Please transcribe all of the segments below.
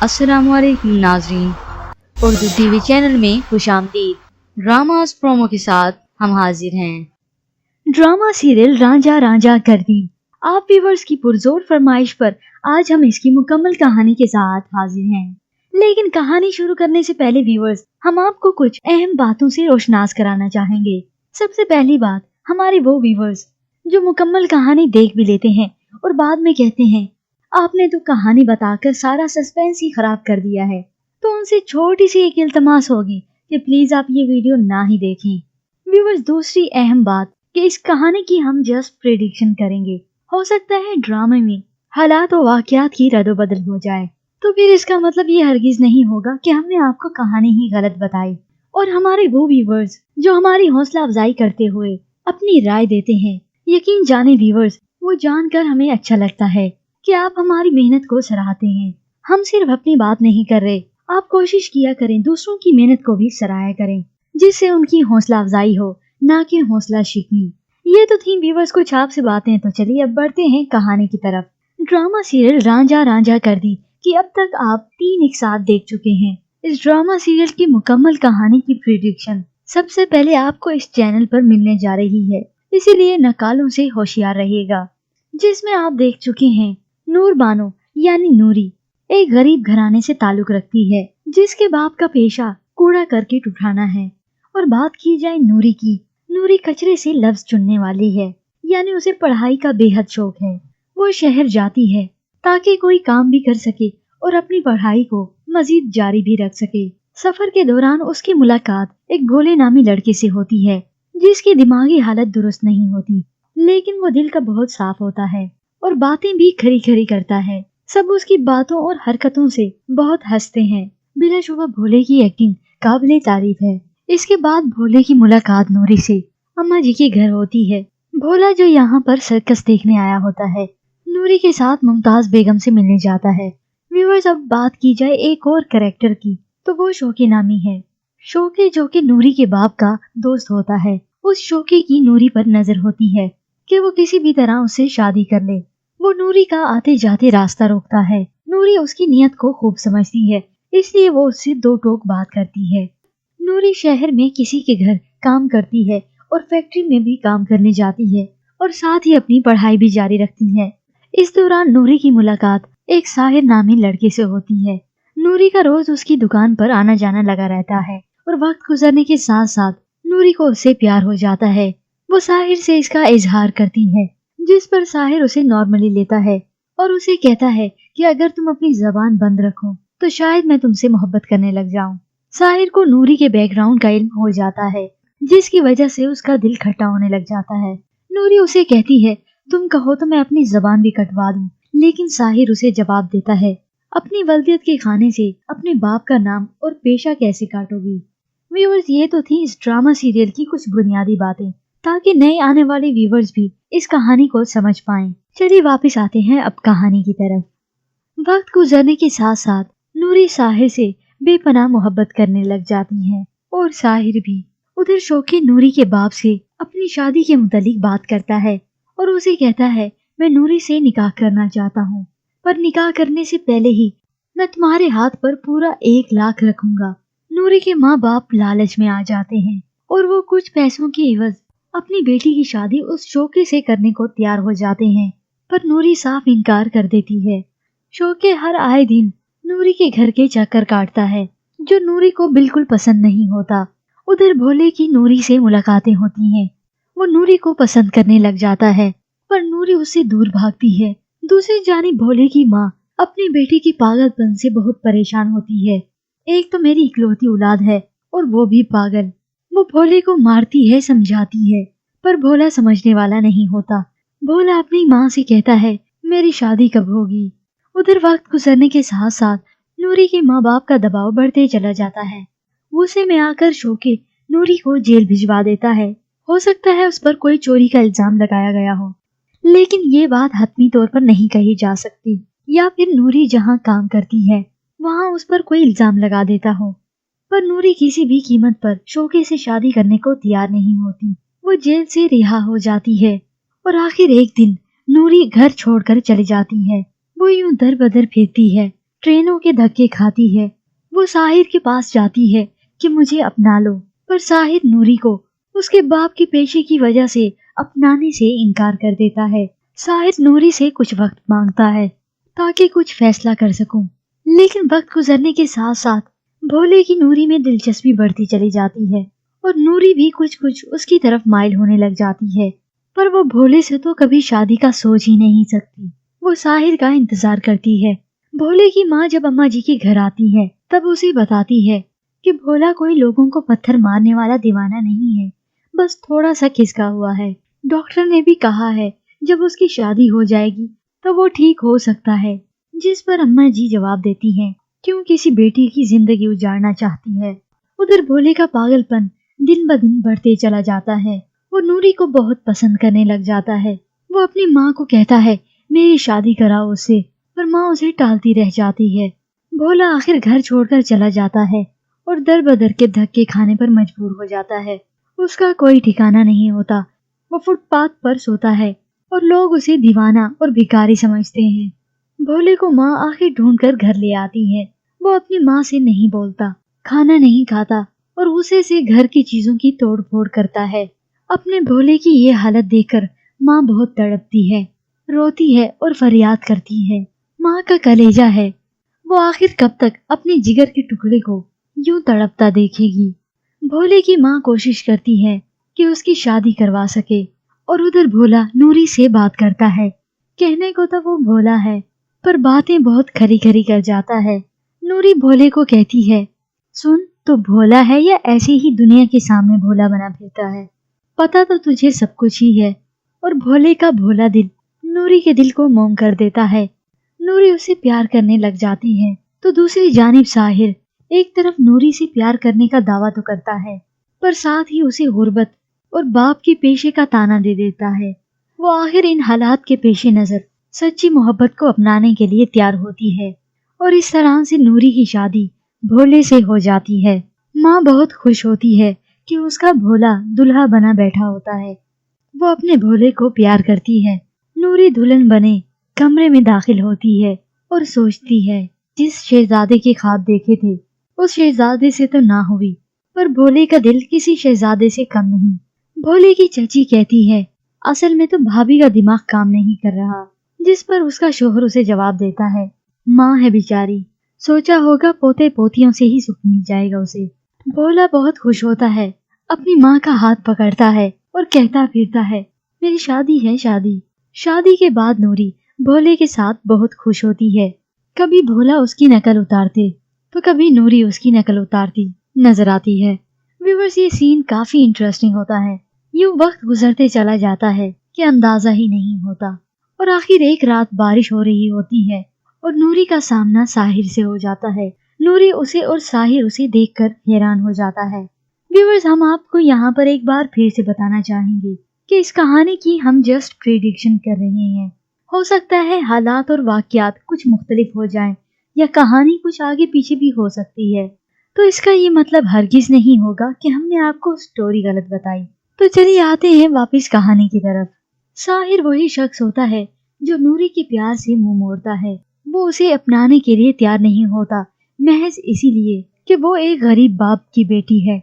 अस्सलाम वालेकुम नाज़रीन, उर्दू टीवी चैनल में खुशामदीद। ड्रामास प्रोमो के साथ हम हाजिर हैं। ड्रामा सीरियल रांझा रांझा कर दी। आप व्यूवर्स की पुरजोर फरमाइश पर आज हम इसकी मुकम्मल कहानी के साथ हाजिर हैं। लेकिन कहानी शुरू करने से पहले व्यूवर्स हम आपको कुछ अहम बातों से रोशनास कराना चाहेंगे। सबसे पहली बात, हमारे वो व्यूवर्स जो मुकम्मल कहानी देख भी लेते हैं और बाद में कहते हैं आपने तो कहानी बताकर सारा सस्पेंस ही खराब कर दिया है, तो उनसे छोटी सी एक इल्तमास होगी कि प्लीज आप ये वीडियो ना ही देखें। व्यूवर्स, दूसरी अहम बात कि इस कहानी की हम जस्ट प्रेडिक्शन करेंगे। हो सकता है ड्रामे में हालात और वाकयात की रद्दोबदल हो जाए, तो फिर इसका मतलब ये हरगिज नहीं होगा कि हमने आपको कहानी ही गलत बताई। और हमारे वो व्यूवर्स जो हमारी हौसला अफजाई करते हुए अपनी राय देते हैं, यकीन जाने व्यूवर्स वो जानकर हमें अच्छा लगता है कि आप हमारी मेहनत को सराहते हैं। हम सिर्फ अपनी बात नहीं कर रहे, आप कोशिश किया करें दूसरों की मेहनत को भी सराहा करें, जिससे उनकी हौसला अफजाई हो, ना कि हौसला शिकनी। ये तो थी व्यूवर्स कुछ आपसे बातें, तो चलिए अब बढ़ते हैं कहानी की तरफ। ड्रामा सीरियल रांझा रांझा कर दी कि अब तक आप 3 एक साथ देख चुके हैं। इस ड्रामा सीरियल की मुकम्मल कहानी की प्रेडिक्शन सबसे पहले आपको इस चैनल पर मिलने जा रही है, इसीलिए नकालों से होशियार रहिएगा। जिसमें आप देख चुके हैं नूर बानो यानी नूरी एक गरीब घराने से ताल्लुक रखती है, जिसके बाप का पेशा कूड़ा करकट उठाना है। और बात की जाए नूरी की, नूरी कचरे से लफ्ज चुनने वाली है, यानी उसे पढ़ाई का बेहद शौक है। वो शहर जाती है ताकि कोई काम भी कर सके और अपनी पढ़ाई को मजीद जारी भी रख सके। सफर के दौरान उसकी मुलाकात एक भोले नामी लड़के से होती है, जिसकी दिमागी हालत दुरुस्त नहीं होती, लेकिन वो दिल का बहुत साफ होता है और बातें भी खरी खरी करता है। सब उसकी बातों और हरकतों से बहुत हंसते हैं। बिलाशुबा भोले की एक्टिंग काबिले तारीफ है। इसके बाद भोले की मुलाकात नूरी से अम्मा जी के घर होती है। भोला जो यहाँ पर सर्कस देखने आया होता है, नूरी के साथ मुमताज बेगम से मिलने जाता है। व्यूअर्स, अब बात की जाए एक और कैरेक्टर की, तो वो शोके नामी है। शोके जो कि नूरी के बाप का दोस्त होता है। उस शोके की नूरी पर नजर होती है कि वो किसी भी तरह उससे शादी कर ले। वो नूरी का आते जाते रास्ता रोकता है। नूरी उसकी नियत को खूब समझती है, इसलिए वो उससे दो टोक बात करती है। नूरी शहर में किसी के घर काम करती है और फैक्ट्री में भी काम करने जाती है और साथ ही अपनी पढ़ाई भी जारी रखती है। इस दौरान नूरी की मुलाकात एक साहिर नामी लड़के से होती है। नूरी का रोज उसकी दुकान पर आना जाना लगा रहता है और वक्त गुजरने के साथ साथ नूरी को उससे प्यार हो जाता है। वो साहिर से इसका इजहार करती है, जिस पर साहिर उसे नॉर्मली लेता है और उसे कहता है कि अगर तुम अपनी जबान बंद रखो तो शायद मैं तुमसे मोहब्बत करने लग जाऊं। साहिर को नूरी के बैकग्राउंड का इल्म हो जाता है, जिसकी वजह से उसका दिल खट्टा होने लग जाता है। नूरी उसे कहती है तुम कहो तो मैं अपनी जबान भी कटवा दूं, लेकिन साहिर उसे जवाब देता है अपनी वल्दियत के खाने से अपने बाप का नाम और पेशा कैसे काटोगी। व्यूअर्स, ये तो थी इस ड्रामा सीरियल की कुछ बुनियादी बातें, ताकि नए आने वाले व्यूवर्स भी इस कहानी को समझ पाएं। चलिए वापस आते हैं अब कहानी की तरफ। वक्त गुजरने के साथ साथ नूरी साहिर से बेपनाह मोहब्बत करने लग जाती है और साहिर भी। उधर शोके नूरी के बाप से अपनी शादी के मुतालिक बात करता है और उसे कहता है मैं नूरी से निकाह करना चाहता हूँ, पर निकाह करने से पहले ही मैं तुम्हारे हाथ पर पूरा 1 लाख रखूंगा। नूरी के माँ बाप लालच में आ जाते हैं और वो कुछ पैसों के एवज अपनी बेटी की शादी उस शोके से करने को तैयार हो जाते हैं, पर नूरी साफ इनकार कर देती है। शोके हर आए दिन नूरी के घर के चक्कर काटता है, जो नूरी को बिल्कुल पसंद नहीं होता। उधर भोले की नूरी से मुलाकातें होती हैं। वो नूरी को पसंद करने लग जाता है, पर नूरी उससे दूर भागती है। दूसरी जानिब भोले की माँ अपनी बेटी की पागलपन से बहुत परेशान होती है। एक तो मेरी इकलौती औलाद है और वो भी पागल। वो भोले को मारती है, समझाती है, पर भोला समझने वाला नहीं होता। भोला अपनी माँ से कहता है मेरी शादी कब होगी। उधर वक्त गुजरने के साथ साथ नूरी के माँ बाप का दबाव बढ़ते चला जाता है। गुस्से में आकर शोके नूरी को जेल भिजवा देता है। हो सकता है उस पर कोई चोरी का इल्जाम लगाया गया हो, लेकिन ये बात हतमी तौर पर नहीं कही जा सकती, या फिर नूरी जहाँ काम करती है वहाँ उस पर कोई इल्जाम लगा देता हो। पर नूरी किसी भी कीमत पर शोके से शादी करने को तैयार नहीं होती। वो जेल से रिहा हो जाती है और आखिर एक दिन नूरी घर छोड़कर चली जाती है। वो यूं दर बदर फिरती है ट्रेनों के धक्के खाती है। वो साहिर के पास जाती है कि मुझे अपना लो, पर साहिर नूरी को उसके बाप के पेशे की वजह से अपनाने से इनकार कर देता है। साहिर नूरी से कुछ वक्त मांगता है ताकि कुछ फैसला कर सकूं, लेकिन वक्त गुजरने के साथ साथ भोले की नूरी में दिलचस्पी बढ़ती चली जाती है और नूरी भी कुछ कुछ उसकी तरफ माइल होने लग जाती है। पर वो भोले से तो कभी शादी का सोच ही नहीं सकती। वो साहिर का इंतजार करती है। भोले की माँ जब अम्मा जी के घर आती है तब उसे बताती है कि भोला कोई लोगों को पत्थर मारने वाला दीवाना नहीं है, बस थोड़ा सा खिसका हुआ है। डॉक्टर ने भी कहा है जब उसकी शादी हो जाएगी तो वो ठीक हो सकता है। जिस पर अम्मा जी जवाब देती हैं, क्यों किसी बेटी की जिंदगी उजाड़ना चाहती है। उधर भोले का पागलपन दिन ब दिन बढ़ते चला जाता है। वो नूरी को बहुत पसंद करने लग जाता है। वो अपनी माँ को कहता है मेरी शादी कराओ उससे, पर माँ उसे टालती रह जाती है। भोला आखिर घर छोड़कर चला जाता है और दर बदर के धक्के खाने पर मजबूर हो जाता है। उसका कोई ठिकाना नहीं होता। वो फुटपाथ पर सोता है और लोग उसे दीवाना और भिखारी समझते हैं। भोले को माँ आखिर ढूंढकर घर ले आती है। वो अपनी माँ से नहीं बोलता, खाना नहीं खाता और गुस्से से घर की चीजों की तोड़ फोड़ करता है। अपने भोले की ये हालत देखकर माँ बहुत तड़पती है, रोती है और फरियाद करती है। माँ का कलेजा है, वो आखिर कब तक अपने जिगर के टुकड़े को यूं तड़पता देखेगी। भोले की माँ कोशिश करती है कि उसकी शादी करवा सके और उधर भोला नूरी से बात करता है। कहने को तो वो भोला है, पर बातें बहुत खरी खरी कर जाता है। नूरी भोले को कहती है, सुन, तो भोला है या ऐसे ही दुनिया के सामने भोला बना फिरता है? पता तो तुझे सब कुछ ही है। और भोले का भोला दिल नूरी के दिल को मोम कर देता है। नूरी उसे प्यार करने लग जाती है तो दूसरी जानिब साहिर एक तरफ नूरी से प्यार करने का दावा तो करता है, पर साथ ही उसे गुर्बत और बाप के पेशे का ताना दे देता है। वो आखिर इन हालात के पेशे नजर सच्ची मोहब्बत को अपनाने के लिए तैयार होती है और इस तरह से नूरी की शादी भोले से हो जाती है। माँ बहुत खुश होती है कि उसका भोला दुल्हा बना बैठा होता है। वो अपने भोले को प्यार करती है। नूरी दुल्हन बने कमरे में दाखिल होती है और सोचती है जिस शहजादे के ख्वाब देखे थे उस शहजादे से तो ना हुई, पर भोले का दिल किसी शहजादे से कम नहीं। भोले की चाची कहती है असल में तो भाभी का दिमाग काम नहीं कर रहा, जिस पर उसका शोहर उसे जवाब देता है माँ है बेचारी, सोचा होगा पोते पोतियों से ही सुख मिल जाएगा उसे। भोला बहुत खुश होता है, अपनी माँ का हाथ पकड़ता है और कहता फिरता है मेरी शादी है शादी। शादी के बाद नूरी भोले के साथ बहुत खुश होती है। कभी भोला उसकी नकल उतारते तो कभी नूरी उसकी नकल उतारती नजर आती है। व्यूअर्स, ये सीन काफी इंटरेस्टिंग होता है। यूं वक्त गुजरते चला जाता है कि अंदाजा ही नहीं होता और आखिर एक रात बारिश हो रही होती है और नूरी का सामना साहिर से हो जाता है। नूरी उसे और साहिर उसे देखकर हैरान हो जाता है। व्यूअर्स, हम आपको यहाँ पर एक बार फिर से बताना चाहेंगे कि इस कहानी की हम जस्ट प्रेडिक्शन कर रहे हैं। हो सकता है हालात और वाकयात कुछ मुख्तलिफ हो जाएं या कहानी कुछ आगे पीछे भी हो सकती है, तो इसका ये मतलब हरगिज नहीं होगा कि हमने आपको स्टोरी गलत बताई। तो चलिए आते हैं वापस कहानी की तरफ। साहिर वही शख्स होता है जो नूरी के प्यार से मुंह मोड़ता है। वो उसे अपनाने के लिए तैयार नहीं होता, महज इसीलिए कि वो एक गरीब बाप की बेटी है।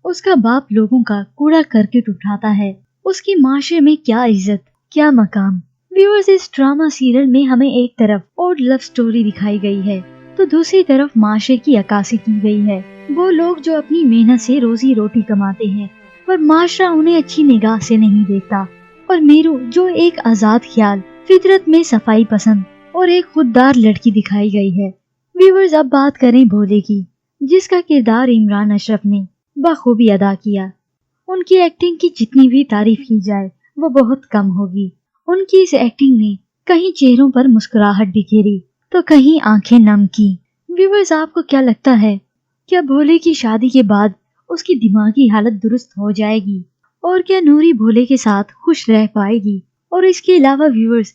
उसका बाप लोगों का कूड़ा करकट उठाता है। उसकी माशरे में क्या इज्जत, क्या मकाम। व्यूअर्स, इस ड्रामा सीरियल में हमें एक तरफ और लव स्टोरी दिखाई गई है तो दूसरी तरफ माशरे की अक्कासी की गई है। वो लोग जो अपनी मेहनत से रोजी रोटी कमाते हैं पर माशरा उन्हें अच्छी निगाह से नहीं देखता। और मीरू जो एक आजाद ख्याल, फितरत में सफाई पसंद और एक खुददार लड़की दिखाई गई है। व्यूअर्स, अब बात करें भोले की, जिसका किरदार इमरान अशरफ ने बखूबी अदा किया। उनकी एक्टिंग की जितनी भी तारीफ की जाए वो बहुत कम होगी। उनकी इस एक्टिंग ने कहीं चेहरों पर मुस्कुराहट बिखेरी तो कहीं आंखें नम की। व्यूअर्स, आपको क्या लगता है, क्या भोले की शादी के बाद उसकी दिमागी हालत दुरुस्त हो जाएगी और क्या नूरी भोले के साथ खुश रह पाएगी? और इसके अलावा व्यूअर्स,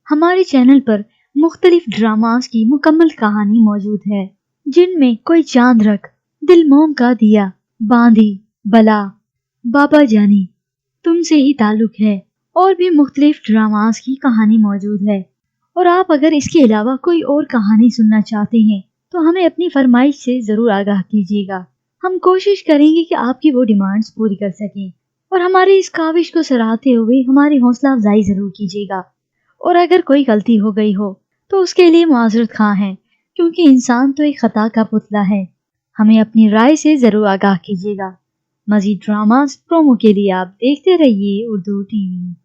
हमारे चैनल पर मुख्तलिफ ड्रामास की मुकम्मल कहानी मौजूद है, जिनमें कोई चांद रख, दिल मोम का दिया, बांधी, बला, बाबा जानी, तुमसे ही ताल्लुक है और भी मुख्तलिफ ड्रामास की कहानी मौजूद है। اور آپ اگر اس کے علاوہ کوئی اور کہانی سننا چاہتے ہیں تو ہمیں اپنی فرمائش سے ضرور آگاہ کیجیے گا۔ ہم کوشش کریں گے کہ آپ کی وہ ڈیمانڈز پوری کر سکیں، اور ہماری اس کاوش کو سراہتے ہوئے ہماری حوصلہ افزائی ضرور کیجیے گا۔ اور اگر کوئی غلطی ہو گئی ہو تو اس کے لیے معذرت خواہ ہیں، کیونکہ انسان تو ایک خطا کا پتلا ہے۔ ہمیں اپنی رائے سے ضرور آگاہ کیجیے گا۔ مزید ڈراماز پرومو کے لیے آپ دیکھتے رہیے اردو ٹی وی۔